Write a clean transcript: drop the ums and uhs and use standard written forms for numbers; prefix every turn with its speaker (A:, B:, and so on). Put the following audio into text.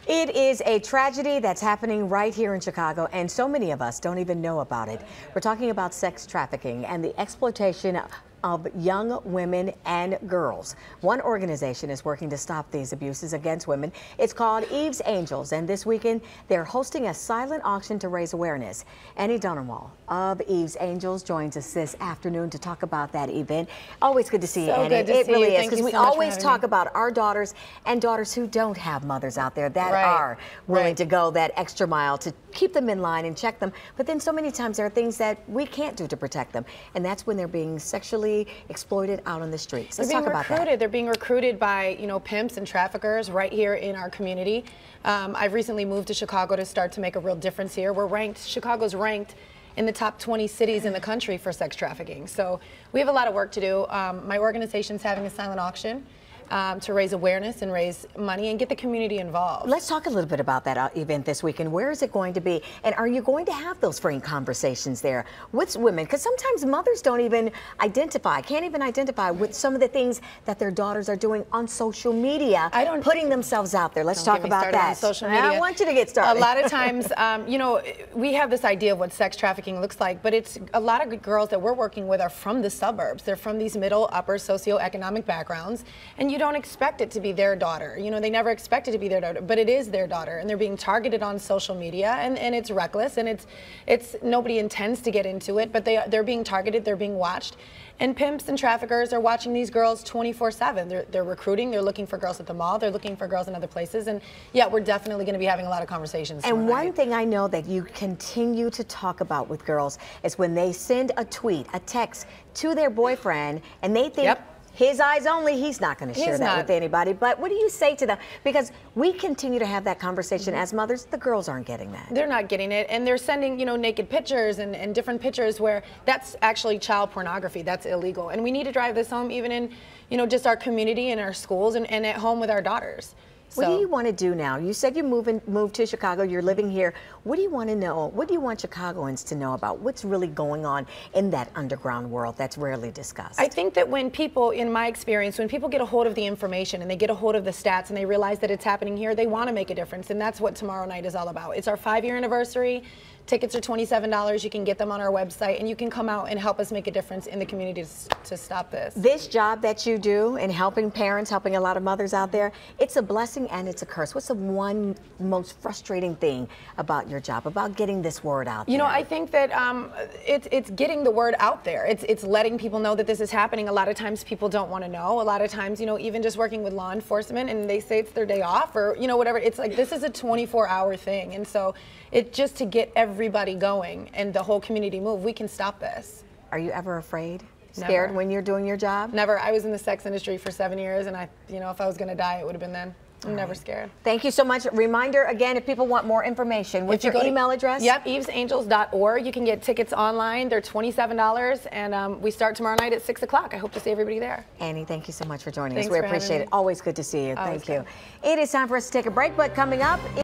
A: It is a tragedy that's happening right here in Chicago, and so many of us don't even know about it. We're talking about sex trafficking and the exploitation of young women and girls. One organization is working to stop these abuses against women. It's called Eve's Angels, and this weekend they're hosting a silent auction to raise awareness. Annie Dunawall of Eve's Angels joins us this afternoon to talk about that event. Always good to see you, Annie. It really is, because we always talk about our daughters and daughters who don't have mothers out there that are willing to go that extra mile to keep them in line and check them. But then so many times there are things that we can't do to protect them, and that's when they're being sexually exploited out on the streets. Let's talk about that. They're
B: being recruited by, pimps and traffickers right here in our community. I've recently moved to Chicago to start to make a real difference here. Chicago's ranked in the top 20 cities in the country for sex trafficking. So we have a lot of work to do. My organization's having a silent auction to raise awareness and raise money and get the community involved.
A: Let's talk a little bit about that event this weekend. Where is it going to be? And are you going to have those frank conversations there with women? Because sometimes mothers don't even can't even identify with some of the things that their daughters are doing on social media, putting themselves out there. Let's talk about that.
B: On social media.
A: I want you to get started.
B: A lot of times, we have this idea of what sex trafficking looks like, but it's a lot of girls that we're working with are from the suburbs. They're from these middle, upper socioeconomic backgrounds, and you don't expect it to be their daughter. They never expect it to be their daughter, but it is their daughter, and they're being targeted on social media, and it's reckless, and it's nobody intends to get into it, but they're being targeted, they're being watched, and pimps and traffickers are watching these girls 24/7. They're recruiting, they're looking for girls at the mall, they're looking for girls in other places, and yeah, we're definitely going to be having a lot of conversations.
A: And one thing I know that you continue to talk about with girls is when they send a tweet, a text to their boyfriend, and they think his eyes only, he's not going to share that with anybody. But what do you say to them? Because we continue to have that conversation as mothers. The girls aren't getting that.
B: They're not getting it. And they're sending, naked pictures and different pictures where that's actually child pornography. That's illegal. And we need to drive this home even in, just our community and our schools and at home with our daughters.
A: What do you want to do now? You said you moved to Chicago, you're living here. What do you want to know? What do you want Chicagoans to know about what's really going on in that underground world that's rarely discussed?
B: I think that when people, in my experience, when people get a hold of the information and they get a hold of the stats and they realize that it's happening here, they want to make a difference, and that's what tomorrow night is all about. It's our 5-year anniversary. Tickets are $27. You can get them on our website, and you can come out and help us make a difference in the community to stop this.
A: This job that you do in helping parents, helping a lot of mothers out there, it's a blessing and it's a curse. What's the one most frustrating thing about your job, about getting this word out there?
B: I think that it's getting the word out there. It's letting people know that this is happening. A lot of times people don't want to know. A lot of times, even just working with law enforcement and they say it's their day off or, whatever. It's like this is a 24-hour thing. And so it's just to get everybody going and the whole community move. We can stop this.
A: Are you ever afraid? Scared when you're doing your job?
B: Never. I was in the sex industry for 7 years, and if I was going to die, it would have been then. I'm never scared.
A: Thank you so much. Reminder again, if people want more information, what's your email address?
B: Yep, evesangels.org. You can get tickets online. They're $27, and we start tomorrow night at 6 o'clock. I hope to see everybody there.
A: Annie, thank you so much for joining us. We appreciate it. Always good to see you. Thank you. It is time for us to take a break, but coming up...